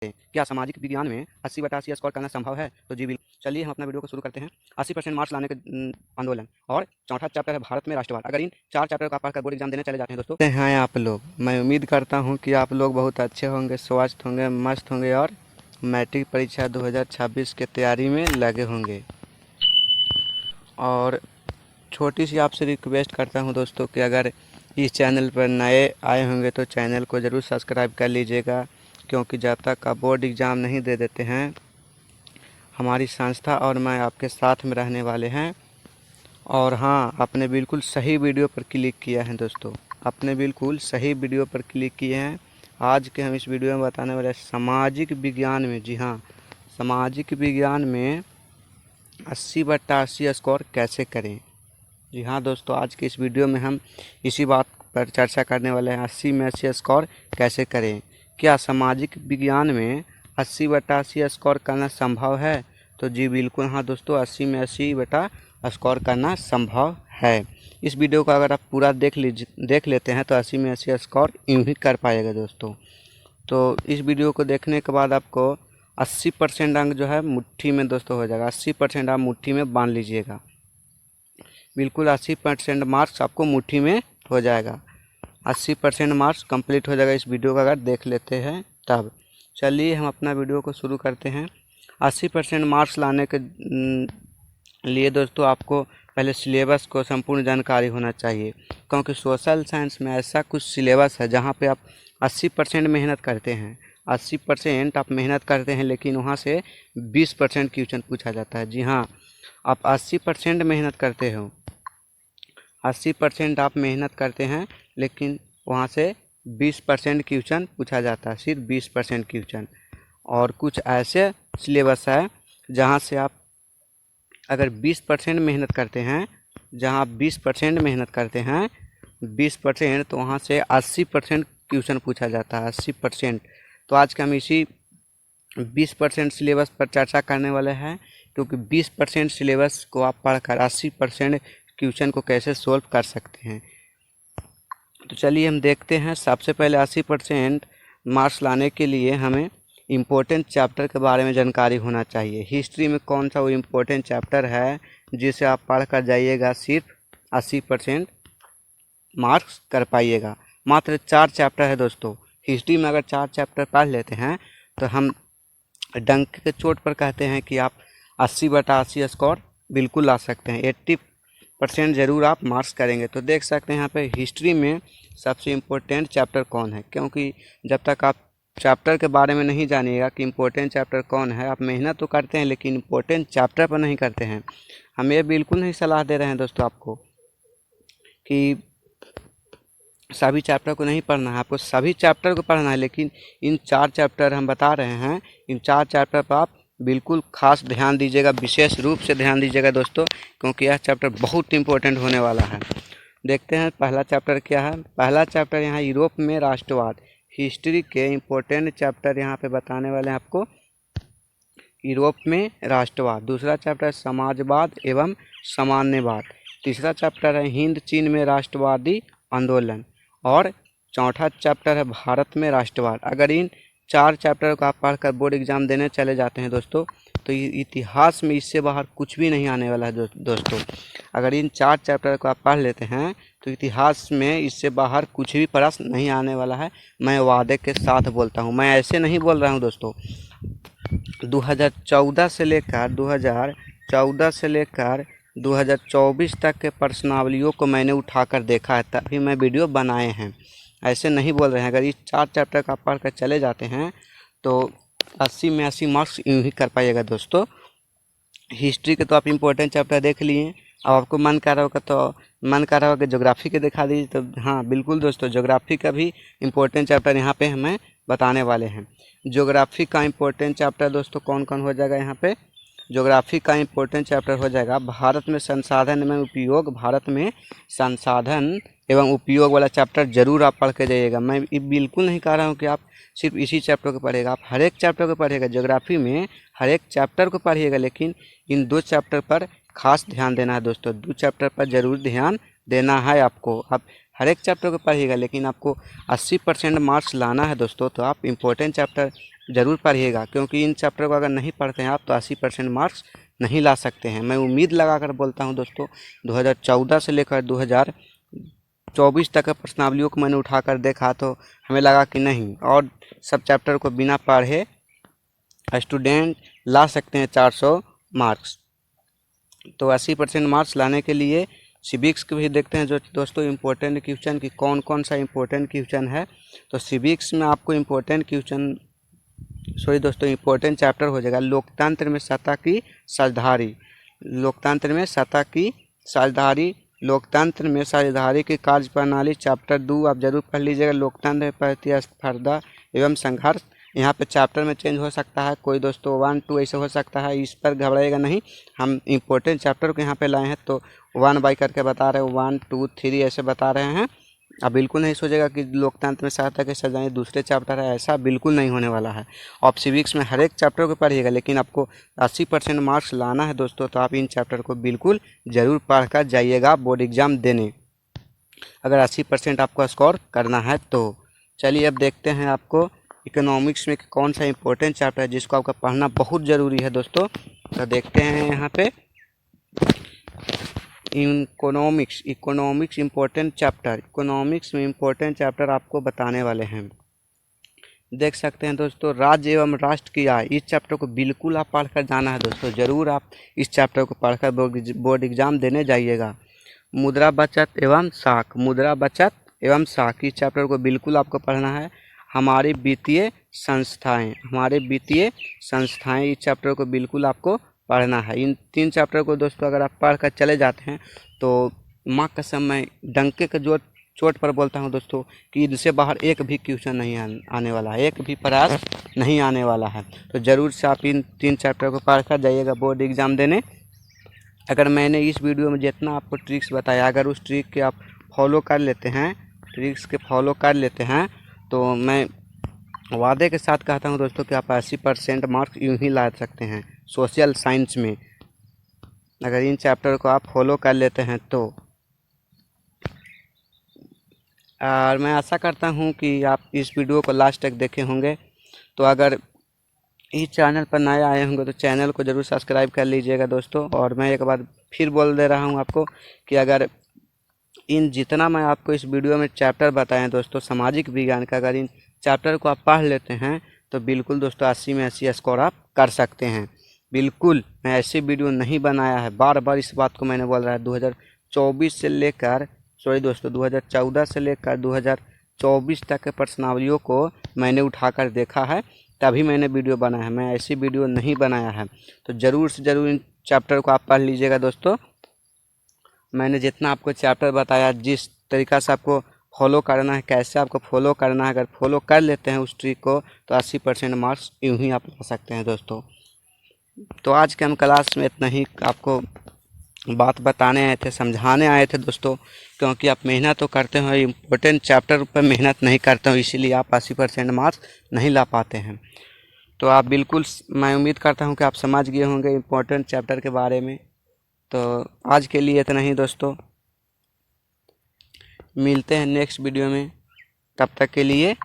क्या सामाजिक विज्ञान में 80/80 स्कोर करना संभव है? तो जी बिल्कुल। चलिए हम अपना वीडियो को शुरू करते हैं। 80% मार्क्स लाने के आंदोलन और चौथा चैप्टर है भारत में राष्ट्रवाद। अगर इन 4 चैप्टर का पढ़कर बोर्ड एग्जाम देने चले जाते हैं दोस्तों, हैं आप लोग, मैं उम्मीद करता हूँ कि आप लोग बहुत अच्छे होंगे, स्वस्थ होंगे, मस्त होंगे और मैट्रिक परीक्षा 2026 के तैयारी में लगे होंगे। और छोटी सी आपसे रिक्वेस्ट करता हूं दोस्तों कि अगर इस चैनल पर नए आए होंगे तो चैनल को ज़रूर सब्सक्राइब कर लीजिएगा, क्योंकि जब तक आप बोर्ड एग्ज़ाम नहीं दे देते हैं हमारी संस्था और मैं आपके साथ में रहने वाले हैं। और हाँ, आपने बिल्कुल सही वीडियो पर क्लिक किया है दोस्तों, आपने बिल्कुल सही वीडियो पर क्लिक किए हैं। आज के हम इस वीडियो में बताने वाले सामाजिक विज्ञान में, जी हाँ, सामाजिक विज्ञान में 80/80 स्कोर कैसे करें। जी हाँ दोस्तों, आज के इस वीडियो में हम इसी बात पर चर्चा करने वाले हैं, 80 में 80 स्कोर कैसे करें। क्या सामाजिक विज्ञान में 80/80 स्कोर करना संभव है? तो जी बिल्कुल हाँ दोस्तों, 80 में 80 बेटा स्कोर करना संभव है। इस वीडियो को अगर आप पूरा देख लेते हैं तो 80 में 80 स्कोर यूँ ही कर पाएगा दोस्तों। तो इस वीडियो को देखने के बाद आपको 80% अंक जो है मुट्ठी में दोस्तों हो जाएगा। 80% आप मुट्ठी में बांध लीजिएगा, बिल्कुल 80% मार्क्स आपको मुट्ठी में हो जाएगा। 80% मार्क्स कंप्लीट हो जाएगा इस वीडियो को अगर देख लेते हैं तब। चलिए हम अपना वीडियो को शुरू करते हैं। 80% मार्क्स लाने के लिए दोस्तों आपको पहले सिलेबस को संपूर्ण जानकारी होना चाहिए, क्योंकि सोशल साइंस में ऐसा कुछ सिलेबस है जहाँ पे आप 80% मेहनत करते हैं, 80% आप मेहनत करते हैं, लेकिन वहाँ से 20% क्वेश्चन पूछा जाता है। जी हाँ, आप 80% मेहनत करते हो, 80% आप मेहनत करते हैं, लेकिन वहाँ से 20% क्वेश्चन पूछा जाता है, सिर्फ 20% क्वेश्चन। और कुछ ऐसे सिलेबस है जहाँ से आप अगर 20% मेहनत करते हैं, जहाँ आप 20% मेहनत करते हैं, 20%, तो वहाँ से 80% क्वेश्चन पूछा जाता है, 80%। तो आज का हम इसी 20% सिलेबस पर चर्चा करने वाले हैं, क्योंकि 20% सिलेबस को आप पढ़कर 80% क्वेश्चन को कैसे सोल्व कर सकते हैं। तो चलिए हम देखते हैं। सबसे पहले 80% मार्क्स लाने के लिए हमें इम्पोर्टेंट चैप्टर के बारे में जानकारी होना चाहिए। हिस्ट्री में कौन सा वो इम्पोर्टेंट चैप्टर है जिसे आप पढ़ कर जाइएगा, सिर्फ 80% मार्क्स कर पाइएगा। मात्र 4 चैप्टर है दोस्तों। हिस्ट्री में अगर 4 चैप्टर पढ़ लेते हैं तो हम डंक के चोट पर कहते हैं कि आप 80/80 स्कोर बिल्कुल ला सकते हैं। 80% ज़रूर आप मार्क्स करेंगे। तो देख सकते हैं यहाँ पे हिस्ट्री में सबसे इम्पोर्टेंट चैप्टर कौन है, क्योंकि जब तक आप चैप्टर के बारे में नहीं जानिएगा कि इम्पोर्टेंट चैप्टर कौन है, आप मेहनत तो करते हैं लेकिन इम्पोर्टेंट चैप्टर पर नहीं करते हैं। हम ये बिल्कुल नहीं सलाह दे रहे हैं दोस्तों आपको कि सभी चैप्टर को नहीं पढ़ना है, आपको सभी चैप्टर को पढ़ना है, लेकिन इन 4 चैप्टर हम बता रहे हैं, इन 4 चैप्टर पर आप बिल्कुल खास ध्यान दीजिएगा, विशेष रूप से ध्यान दीजिएगा दोस्तों, क्योंकि यह चैप्टर बहुत इंपॉर्टेंट होने वाला है। देखते हैं पहला चैप्टर क्या है। पहला चैप्टर यहाँ यूरोप में राष्ट्रवाद। हिस्ट्री के इम्पोर्टेंट चैप्टर यहाँ पे बताने वाले हैं आपको, यूरोप में राष्ट्रवाद। दूसरा चैप्टर है समाजवाद एवं सामान्यवाद। तीसरा चैप्टर है हिंद चीन में राष्ट्रवादी आंदोलन। और चौथा चैप्टर है भारत में राष्ट्रवाद। अगर इन 4 चैप्टर को आप पढ़कर बोर्ड एग्जाम देने चले जाते हैं दोस्तों, तो इतिहास में इससे बाहर कुछ भी नहीं आने वाला है दोस्तों। अगर इन 4 चैप्टर को आप पढ़ लेते हैं तो इतिहास में इससे बाहर कुछ भी प्रश्न नहीं आने वाला है। मैं वादे के साथ बोलता हूँ, मैं ऐसे नहीं बोल रहा हूँ दोस्तों। 2014 से लेकर 2024 तक के प्रश्नावलियों को मैंने उठाकर देखा है, तभी मैं वीडियो बनाए हैं, ऐसे नहीं बोल रहे हैं। अगर इस 4 चैप्टर का पढ़ कर चले जाते हैं तो 80 में 80 मार्क्स यूँ ही कर पाइएगा दोस्तों। हिस्ट्री के तो आप इम्पोर्टेंट चैप्टर देख लिए, अब आपको मन कर रहा होगा कि ज्योग्राफी के दिखा दीजिए। तो हाँ बिल्कुल दोस्तों, ज्योग्राफी का भी इम्पोर्टेंट चैप्टर यहाँ पे हमें बताने वाले हैं। ज्योग्राफी का इम्पोर्टेंट चैप्टर दोस्तों कौन कौन हो जाएगा यहाँ पे। ज्योग्राफी का इम्पोर्टेंट चैप्टर हो जाएगा भारत में संसाधन एवं उपयोग। भारत में संसाधन एवं उपयोग वाला चैप्टर जरूर आप पढ़ के जाइएगा। मैं बिल्कुल नहीं कह रहा हूँ कि आप सिर्फ इसी चैप्टर को पढ़ेगा, आप हर एक चैप्टर को पढ़िएगा। ज्योग्राफी में हर एक चैप्टर को पढ़िएगा, लेकिन इन 2 चैप्टर पर खास ध्यान देना है दोस्तों। 2 चैप्टर पर जरूर ध्यान देना है आपको। आप हर एक चैप्टर को पढ़िएगा, लेकिन आपको 80% मार्क्स लाना है दोस्तों, तो आप इम्पोर्टेंट चैप्टर ज़रूर पढ़िएगा, क्योंकि इन चैप्टर को अगर नहीं पढ़ते हैं आप तो 80% मार्क्स नहीं ला सकते हैं। मैं उम्मीद लगाकर बोलता हूं दोस्तों, 2014 से लेकर 2024 तक के प्रश्नावलियों को मैंने उठाकर देखा तो हमें लगा कि नहीं, और सब चैप्टर को बिना पढ़े स्टूडेंट ला सकते हैं 400 मार्क्स। तो 80% मार्क्स लाने के लिए सिविक्स के भी देखते हैं जो दोस्तों इम्पोर्टेंट क्वेश्चन की कौन कौन सा इम्पोर्टेंट क्वेश्चन है। तो सिविक्स में आपको इम्पोर्टेंट चैप्टर हो जाएगा लोकतंत्र में सत्ता की साझेदारी। लोकतंत्र में सत्ता की साझेदारी, लोकतंत्र में साझेदारी की कार्यप्रणाली, चैप्टर 2 आप जरूर पढ़ लीजिएगा। लोकतंत्र में प्रतिस्पर्धा एवं संघर्ष, यहाँ पे चैप्टर में चेंज हो सकता है, कोई दोस्तों 1 2 ऐसे हो सकता है, इस पर घबराइएगा नहीं। हम इम्पोर्टेंट चैप्टर को यहाँ पे लाए हैं तो 1 बाई करके बता रहे हैं, 1 2 3 ऐसे बता रहे हैं। अब बिल्कुल नहीं सोचेगा कि लोकतंत्र में सहायता के सजाएं दूसरे चैप्टर है, ऐसा बिल्कुल नहीं होने वाला है। आप सिविक्स में हर एक चैप्टर को पढ़िएगा, लेकिन आपको 80% मार्क्स लाना है दोस्तों, तो आप इन चैप्टर को बिल्कुल ज़रूर पढ़ कर जाइएगा बोर्ड एग्ज़ाम देने, अगर 80% आपको स्कोर करना है तो। चलिए अब देखते हैं आपको इकोनॉमिक्स में कौन सा इम्पोर्टेंट चैप्टर है जिसको आपका पढ़ना बहुत ज़रूरी है दोस्तों। तो देखते हैं यहाँ पे इकोनॉमिक्स इम्पोर्टेंट चैप्टर। इकोनॉमिक्स में इम्पोर्टेंट चैप्टर आपको बताने वाले हैं, देख सकते हैं दोस्तों, राज्य एवं राष्ट्र की आय। इस चैप्टर को बिल्कुल आप पढ़कर जाना है दोस्तों, ज़रूर आप इस चैप्टर को पढ़कर बोर्ड एग्जाम देने जाइएगा। मुद्रा बचत एवं साख, मुद्रा बचत एवं साख, इस चैप्टर को बिल्कुल आपको पढ़ना है। हमारी वित्तीय संस्थाएं, इस चैप्टर को बिल्कुल आपको पढ़ना है। इन 3 चैप्टर को दोस्तों अगर आप पढ़कर चले जाते हैं तो माँ कसम मैं डंके के चोट पर बोलता हूं दोस्तों कि इनसे बाहर एक भी क्वेश्चन नहीं आने वाला है, एक भी प्रयास नहीं आने वाला है। तो ज़रूर से आप इन 3 चैप्टर को पढ़कर जाइएगा बोर्ड एग्ज़ाम देने। अगर मैंने इस वीडियो में जितना आपको ट्रिक्स बताया, अगर उस ट्रिक के आप फॉलो कर लेते हैं, तो मैं वादे के साथ कहता हूं दोस्तों कि आप 80% मार्क्स यूं ही ला सकते हैं सोशल साइंस में, अगर इन चैप्टर को आप फॉलो कर लेते हैं तो। और मैं आशा करता हूं कि आप इस वीडियो को लास्ट तक देखे होंगे। तो अगर इस चैनल पर नए आए होंगे तो चैनल को ज़रूर सब्सक्राइब कर लीजिएगा दोस्तों। और मैं एक बार फिर बोल दे रहा हूं आपको कि अगर इन जितना मैं आपको इस वीडियो में चैप्टर बताएं दोस्तों सामाजिक विज्ञान का, अगर इन चैप्टर को आप पढ़ लेते हैं तो बिल्कुल दोस्तों 80 में 80 स्कोर आप कर सकते हैं। बिल्कुल मैं ऐसी वीडियो नहीं बनाया है, बार बार इस बात को मैंने बोल रहा है। 2014 से लेकर 2024 तक के प्रश्नावलियों को मैंने उठाकर देखा है, तभी मैंने वीडियो बनाया है, मैं ऐसी वीडियो नहीं बनाया है। तो ज़रूर से ज़रूर इन चैप्टर को आप पढ़ लीजिएगा दोस्तों। मैंने जितना आपको चैप्टर बताया, जिस तरीक़ा से आपको फॉलो करना है, कैसे आपको फॉलो करना है, अगर फॉलो कर लेते हैं उस ट्रिक को तो 80% मार्क्स यूँ ही आप ला सकते हैं दोस्तों। तो आज के हम क्लास में इतना ही आपको बात बताने आए थे, समझाने आए थे दोस्तों, क्योंकि आप मेहनत तो करते हो, इम्पोर्टेंट चैप्टर पर मेहनत नहीं करते हो, इसीलिए आप 80% मार्क्स नहीं ला पाते हैं। तो आप बिल्कुल, मैं उम्मीद करता हूं कि आप समझ गए होंगे इम्पोर्टेंट चैप्टर के बारे में। तो आज के लिए इतना ही दोस्तों, मिलते हैं नेक्स्ट वीडियो में, तब तक के लिए